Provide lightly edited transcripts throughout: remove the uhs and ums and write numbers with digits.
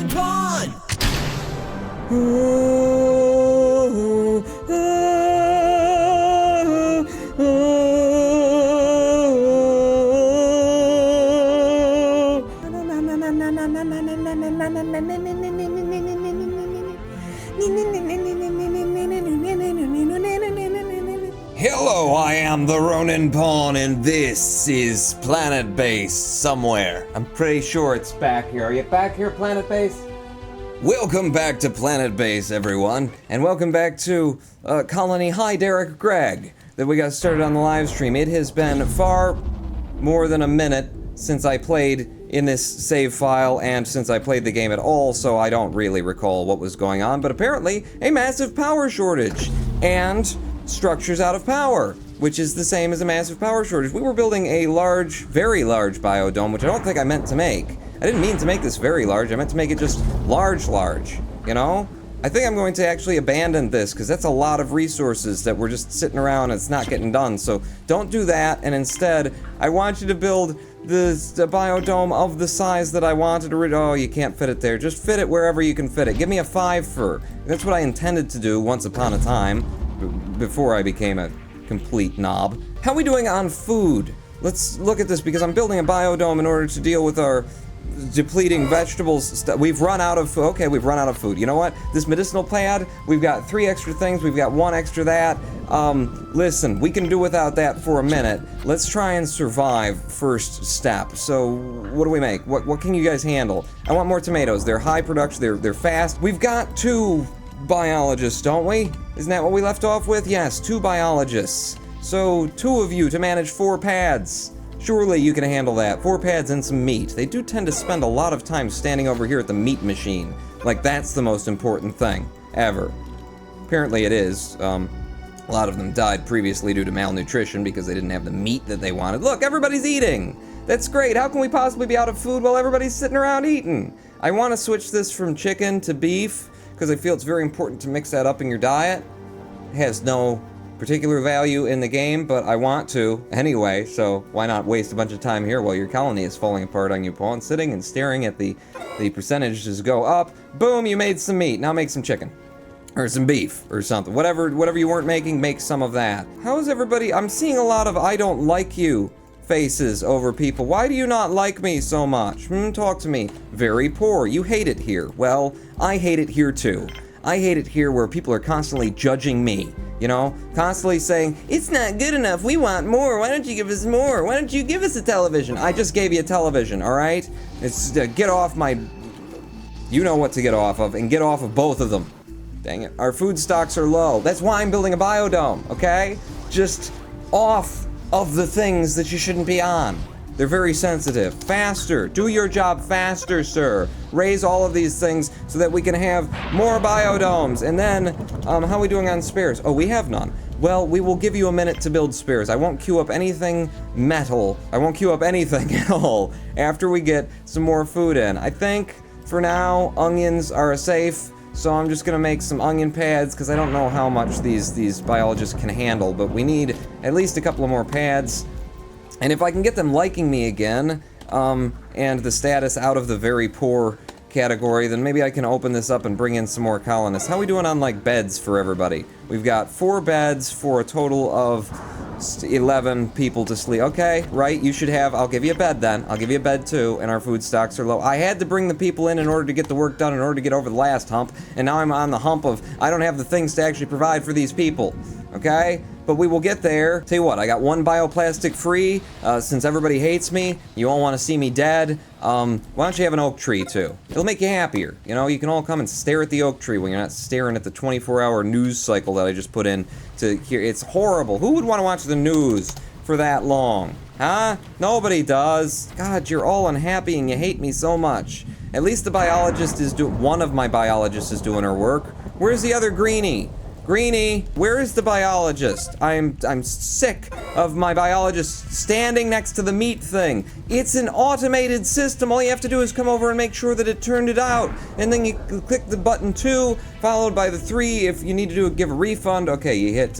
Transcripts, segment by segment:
Ronin Pawn! Hello, I am the Ronin Pawn, and this is Planetbase somewhere. I'm pretty sure it's back here. Are you back here, Planetbase? Welcome back to Planetbase, everyone, and welcome back to Colony. Hi, Derek Gregg, that we got started on the live stream. It has been far more than a minute since I played in this save file and since I played the game at all, so I don't really recall what was going on, but apparently a massive power shortage and structures out of power, which is the same as a massive power shortage. We were building a large, very large biodome, which I don't think I meant to make. I didn't mean to make this very large, I meant to make it just large, you know? I think I'm going to actually abandon this, because that's a lot of resources that we're just sitting around and it's not getting done, so don't do that, and instead, I want you to build the biodome of the size that I wanted to oh, you can't fit it there. Just fit it wherever you can fit it. Give me a 5 fur. That's what I intended to do once upon a time, before I became a complete knob. How are we doing on food? Let's look at this, because I'm building a biodome in order to deal with our depleting vegetables. We've run out of food. Okay, we've run out of food. You know what? This medicinal pad, we've got 3 extra things. We've got 1 extra that. Listen, we can do without that for a minute. Let's try and survive first step. So, what do we make? What can you guys handle? I want more tomatoes. They're high production. They're fast. We've got 2 biologists, don't we? Isn't that what we left off with? Yes, 2 biologists. So, 2 of you to manage 4 pads. Surely you can handle that. 4 pads and some meat. They do tend to spend a lot of time standing over here at the meat machine. Like, that's the most important thing, ever. Apparently it is. A lot of them died previously due to malnutrition because they didn't have the meat that they wanted. Look, everybody's eating! That's great. How can we possibly be out of food while everybody's sitting around eating? I want to switch this from chicken to beef, because I feel it's very important to mix that up in your diet. It has no particular value in the game, but I want to anyway, so why not waste a bunch of time here while your colony is falling apart on your pawn, sitting and staring at the percentages go up. Boom, you made some meat. Now make some chicken. Or some beef, or something. Whatever you weren't making, make some of that. How is everybody? I'm seeing a lot of I don't like you faces over people. Why do you not like me so much? Talk to me. Very poor. You hate it here. Well, I hate it here too. I hate it here where people are constantly judging me, you know? Constantly saying, it's not good enough, we want more, why don't you give us more? Why don't you give us a television? I just gave you a television, alright? It's get off my... You know what to get off of, and get off of both of them. Dang it. Our food stocks are low. That's why I'm building a biodome, okay? Just off of the things that you shouldn't be on. They're very sensitive. Faster. Do your job faster, sir. Raise all of these things so that we can have more biodomes. And then, how are we doing on spares? Oh, we have none. Well, we will give you a minute to build spares. I won't queue up anything metal. I won't queue up anything at all after we get some more food in. I think, for now, onions are safe. So I'm just gonna make some onion pads, because I don't know how much these biologists can handle, but we need at least a couple of more pads. And if I can get them liking me again, and the status out of the very poor category, then maybe I can open this up and bring in some more colonists. How are we doing on, like, beds for everybody? We've got 4 beds for a total of 11 people to sleep. Okay, right, you should have, I'll give you a bed then. I'll give you a bed too, and our food stocks are low. I had to bring the people in order to get the work done, in order to get over the last hump, and now I'm on the hump of, I don't have the things to actually provide for these people. Okay? But we will get there. Tell you what, I got 1 bioplastic free, since everybody hates me. You all want to see me dead. Why don't you have an oak tree, too? It'll make you happier. You know, you can all come and stare at the oak tree when you're not staring at the 24-hour news cycle that I just put in to hear. It's horrible. Who would want to watch the news for that long? Huh? Nobody does. God, you're all unhappy and you hate me so much. At least the biologist is one of my biologists is doing her work. Where's the other Greenie? Greenie, where is the biologist? I'm sick of my biologist standing next to the meat thing. It's an automated system. All you have to do is come over and make sure that it turned it out. And then you click the button 2, followed by the 3 if you need to give a refund. Okay, you hit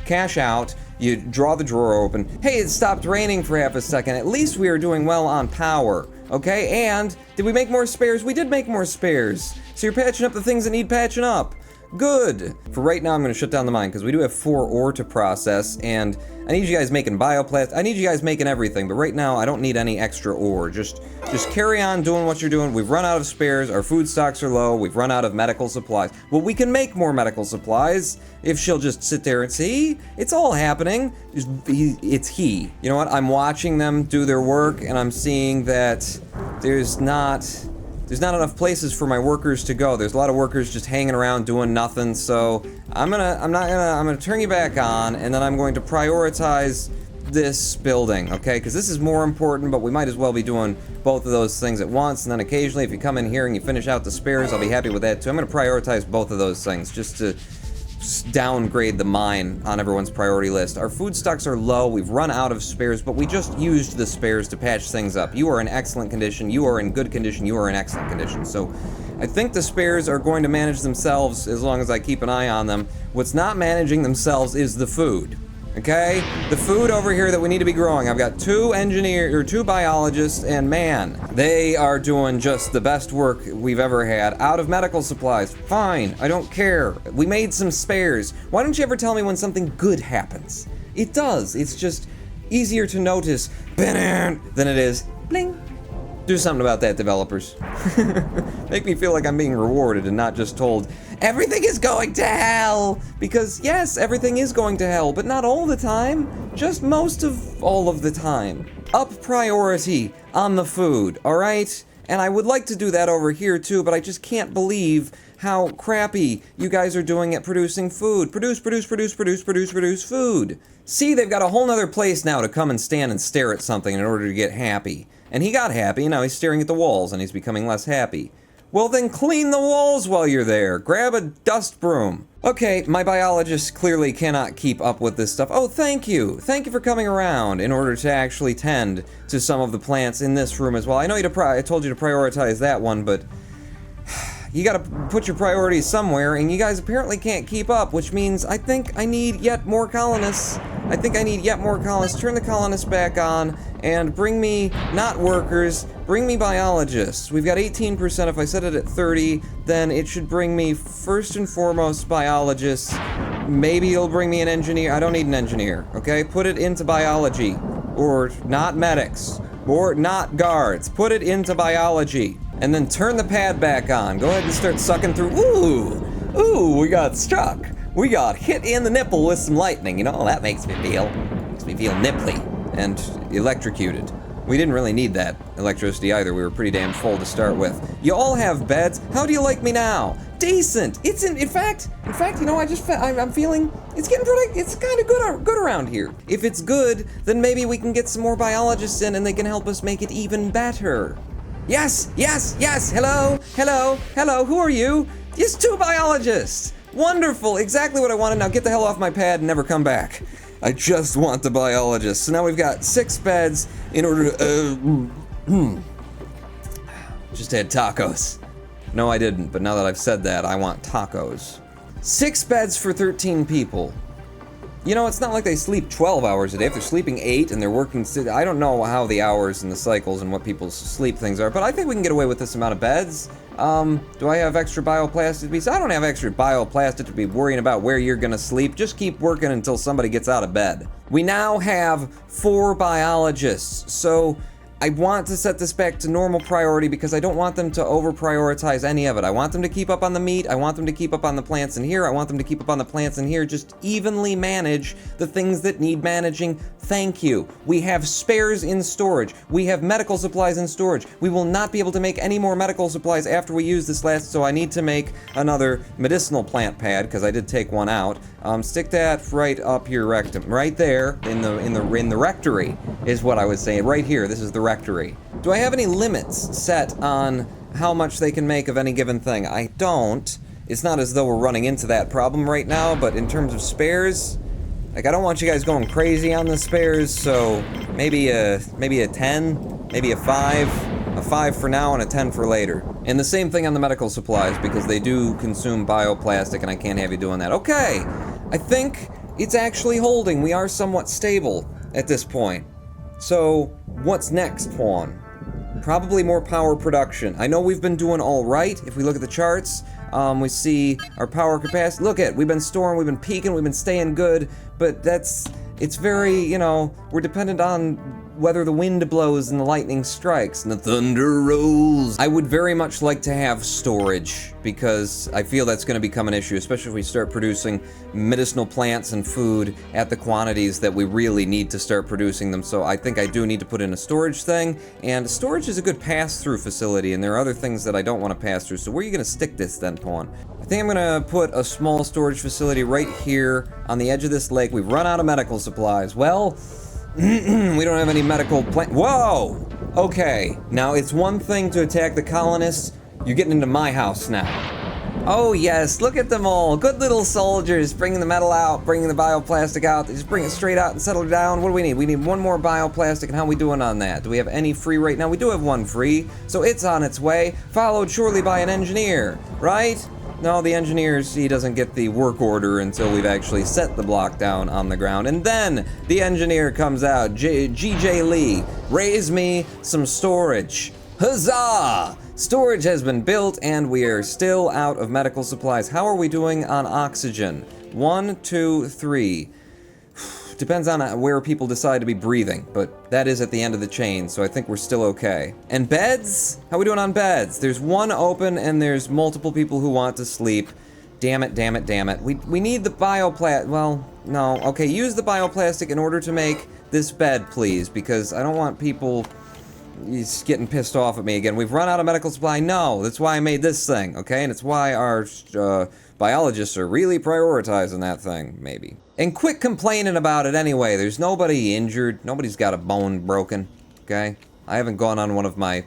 cash out. You draw the drawer open. Hey, it stopped raining for half a second. At least we are doing well on power. okay? And did we make more spares? We did make more spares. So you're patching up the things that need patching up. Good. For right now, I'm going to shut down the mine because we do have 4 ore to process, and I need you guys making bioplastic. I need you guys making everything, but right now I don't need any extra ore. Just carry on doing what you're doing. We've run out of spares. Our food stocks are low. We've run out of medical supplies. Well, we can make more medical supplies if she'll just sit there and see. It's all happening. It's he. You know what? I'm watching them do their work, and I'm seeing that there's not enough places for my workers to go. There's a lot of workers just hanging around doing nothing, so I'm gonna turn you back on, and then I'm going to prioritize this building, okay? Because this is more important, but we might as well be doing both of those things at once, and then occasionally if you come in here and you finish out the spares, I'll be happy with that too. I'm gonna prioritize both of those things just to downgrade the mine on everyone's priority list. Our food stocks are low, we've run out of spares, but we just used the spares to patch things up. You are in excellent condition, you are in good condition, you are in excellent condition. So I think the spares are going to manage themselves as long as I keep an eye on them. What's not managing themselves is the food. Okay? The food over here that we need to be growing. I've got 2 biologists, and man, they are doing just the best work we've ever had. Out of medical supplies. Fine, I don't care. We made some spares. Why don't you ever tell me when something good happens? It does. It's just easier to notice than it is bling. Do something about that, developers. Make me feel like I'm being rewarded and not just told, everything is going to hell! Because, yes, everything is going to hell, but not all the time. Just most of all of the time. Up priority on the food, alright? And I would like to do that over here too, but I just can't believe how crappy you guys are doing at producing food. Produce food. See, they've got a whole nother place now to come and stand and stare at something in order to get happy. And he got happy, now he's staring at the walls and he's becoming less happy. Well then clean the walls while you're there. Grab a dust broom. Okay, my biologists clearly cannot keep up with this stuff. Oh, thank you. Thank you for coming around in order to actually tend to some of the plants in this room as well. I know I told you to prioritize that one, but you gotta put your priorities somewhere, and you guys apparently can't keep up, which means I think I need yet more colonists. Turn the colonists back on, and bring me, not workers, bring me biologists. We've got 18%. If I set it at 30, then it should bring me, first and foremost, biologists. Maybe it'll bring me an engineer. I don't need an engineer, okay? Put it into biology. Or not medics. Or not guards. Put it into biology. And then turn the pad back on. Go ahead and start sucking through. Ooh, we got struck. We got hit in the nipple with some lightning. You know, that makes me feel nipply and electrocuted. We didn't really need that electricity either. We were pretty damn full to start with. You all have beds. How do you like me now? Decent. In fact, you know, I'm feeling it's kind of good around here. If it's good, then maybe we can get some more biologists in and they can help us make it even better. Yes. Hello. Who are you? Yes, 2 biologists. Wonderful. Exactly what I wanted. Now get the hell off my pad and never come back. I just want the biologists. So now we've got 6 beds in order to, just had tacos. No, I didn't, but now that I've said that, I want tacos. 6 beds for 13 people. You know, it's not like they sleep 12 hours a day. If they're sleeping 8 and they're working, I don't know how the hours and the cycles and what people's sleep things are, but I think we can get away with this amount of beds. Do I have extra bioplastic to be? I don't have extra bioplastic to be worrying about where you're gonna sleep. Just keep working until somebody gets out of bed. We now have 4 biologists, so I want to set this back to normal priority because I don't want them to over-prioritize any of it. I want them to keep up on the meat, I want them to keep up on the plants in here, I want them to keep up on the plants in here, just evenly manage the things that need managing. Thank you. We have spares in storage. We have medical supplies in storage. We will not be able to make any more medical supplies after we use this last, so I need to make another medicinal plant pad, because I did take one out. Stick that right up your rectum, right there in the rectory is what I was saying. Right here, this is the rectory. Do I have any limits set on how much they can make of any given thing? I don't. It's not as though we're running into that problem right now, but in terms of spares, like I don't want you guys going crazy on the spares, so maybe a 10, maybe a 5. A 5 for now and a 10 for later. And the same thing on the medical supplies, because they do consume bioplastic and I can't have you doing that. Okay, I think it's actually holding. We are somewhat stable at this point. So, what's next, Pawn? Probably more power production. I know we've been doing all right. If we look at the charts, we see our power capacity. Look at, we've been storing, we've been peaking, we've been staying good, but it's very, you know, we're dependent on whether the wind blows and the lightning strikes and the thunder rolls. I would very much like to have storage because I feel that's going to become an issue, especially if we start producing medicinal plants and food at the quantities that we really need to start producing them. So I think I do need to put in a storage thing, and storage is a good pass-through facility, and there are other things that I don't want to pass through. So where are you going to stick this then, Pawn? I think I'm going to put a small storage facility right here on the edge of this lake. We've run out of medical supplies. Well, we don't have any medical plant. Whoa! Okay, now it's one thing to attack the colonists. You're getting into my house now. Oh yes, look at them all. Good little soldiers, bringing the metal out, bringing the bioplastic out. They just bring it straight out and settle it down. What do we need? We need one more bioplastic, and how are we doing on that? Do we have any free right now? We do have one free, so it's on its way, followed surely by an engineer, right? No, the engineers, he doesn't get the work order until we've actually set the block down on the ground. And then the engineer comes out, GJ Lee, raise me some storage. Huzzah! Storage has been built and we are still out of medical supplies. How are we doing on oxygen? 1, 2, 3. Depends on where people decide to be breathing, but that is at the end of the chain, so I think we're still okay. And beds? How are we doing on beds? There's one open and there's multiple people who want to sleep. Damn it, damn it, damn it. We need the bioplastic. Well, no. Okay, use the bioplastic in order to make this bed, please, because I don't want people getting pissed off at me again. We've run out of medical supply. No, that's why I made this thing, okay? And it's why our biologists are really prioritizing that thing, maybe. And quit complaining about it anyway. There's nobody injured. Nobody's got a bone broken, okay? I haven't gone on one of my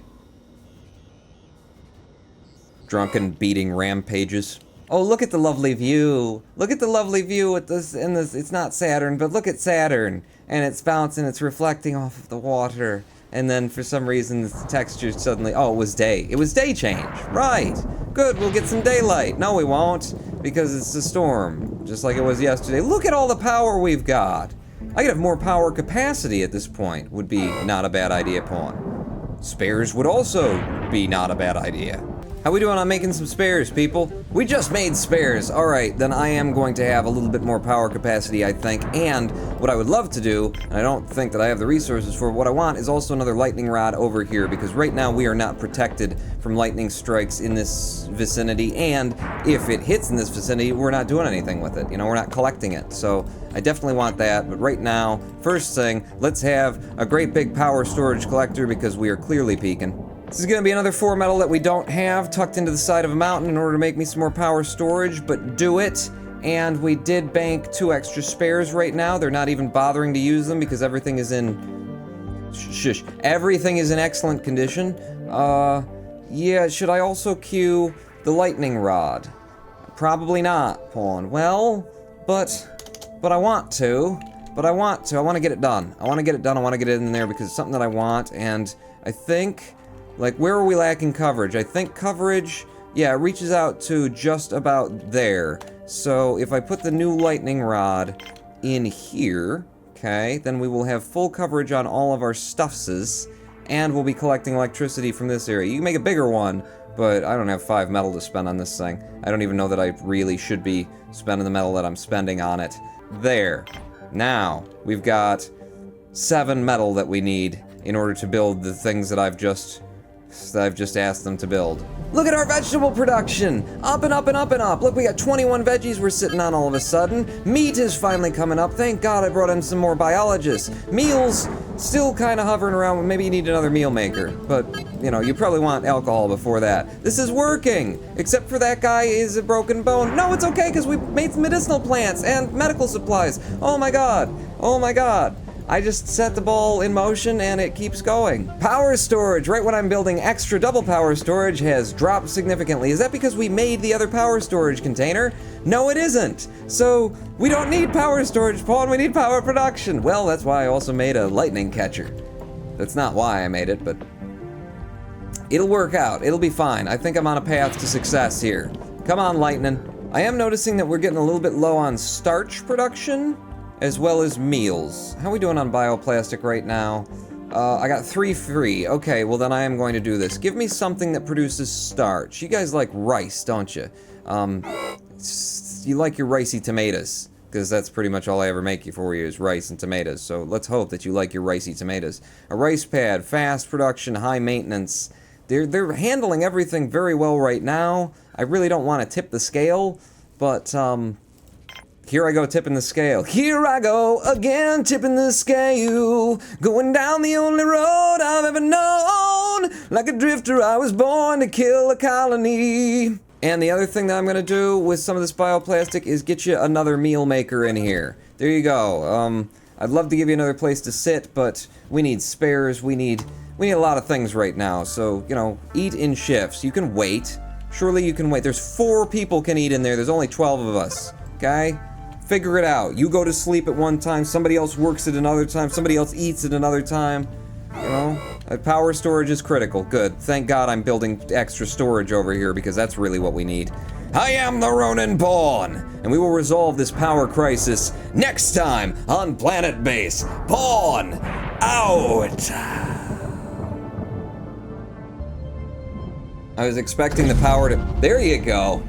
drunken beating rampages. Oh, look at the lovely view. Look at the lovely view with this, it's not Saturn, but look at Saturn. And it's bouncing, it's reflecting off of the water. And then for some reason the texture suddenly, oh, it was day. It was day change, right. Good, we'll get some daylight. No, we won't, because it's a storm, just like it was yesterday. Look at all the power we've got. I could have more power capacity at this point, would be not a bad idea, Pawn. Spares would also be not a bad idea. How we doing on making some spares, people? We just made spares. All right, then I am going to have a little bit more power capacity, I think. And what I would love to do, and I don't think that I have the resources for, what I want is also another lightning rod over here, because right now we are not protected from lightning strikes in this vicinity. And if it hits in this vicinity, we're not doing anything with it. You know, we're not collecting it. So I definitely want that. But right now, first thing, let's have a great big power storage collector because we are clearly peaking. This is going to be another 4 metal that we don't have, tucked into the side of a mountain in order to make me some more power storage, but do it. And we did bank 2 extra spares right now. They're not even bothering to use them because everything is in... Everything is in excellent condition. Yeah, should I also queue the lightning rod? Probably not, Pawn. Well, but I want to. I want to get it done. I want to get it done. I want to get it in there because it's something that I want, and I think... Like, where are we lacking coverage? I think coverage, yeah, it reaches out to just about there. So if I put the new lightning rod in here, okay, then we will have full coverage on all of our stuffses, and we'll be collecting electricity from this area. You can make a bigger one, but I don't have 5 metal to spend on this thing. I don't even know that I really should be spending the metal that I'm spending on it. There. Now, we've got 7 metal that we need in order to build the things that I've just asked them to build. Look at our vegetable production! Up and up and up and up! Look, we got 21 veggies we're sitting on all of a sudden. Meat is finally coming up. Thank God I brought in some more biologists. Meals, still kind of hovering around. Maybe you need another meal maker. But, you know, you probably want alcohol before that. This is working! Except for that guy is a broken bone. No, it's okay, because we made some medicinal plants and medical supplies. Oh my God! Oh my God! I just set the ball in motion and it keeps going. Power storage, right when I'm building extra double power storage, has dropped significantly. Is that because we made the other power storage container? No, it isn't. So, we don't need power storage, Pawn, we need power production. Well, that's why I also made a lightning catcher. That's not why I made it, but it'll work out. It'll be fine. I think I'm on a path to success here. Come on, lightning. I am noticing that we're getting a little bit low on starch production, as well as meals. How are we doing on bioplastic right now? I got 3 free. Okay, well then I am going to do this. Give me something that produces starch. You guys like rice, don't you? You like your ricey tomatoes, because that's pretty much all I ever make you for you is rice and tomatoes. So let's hope that you like your ricey tomatoes. A rice pad, fast production, high maintenance. They're handling everything very well right now. I really don't want to tip the scale, but here I go tipping the scale. Here I go again tipping the scale. Going down the only road I've ever known. Like a drifter I was born to kill a colony. And the other thing that I'm gonna do with some of this bioplastic is get you another meal maker in here. There you go. I'd love to give you another place to sit, but we need spares, we need a lot of things right now. So, you know, eat in shifts. You can wait. Surely you can wait. There's 4 people can eat in there. There's only 12 of us. Okay? Figure it out. You go to sleep at one time, somebody else works at another time, somebody else eats at another time. You know? Power storage is critical. Good. Thank God I'm building extra storage over here because that's really what we need. I am the Ronin Pawn, and we will resolve this power crisis next time on Planetbase. Pawn out! I was expecting the power to... There you go.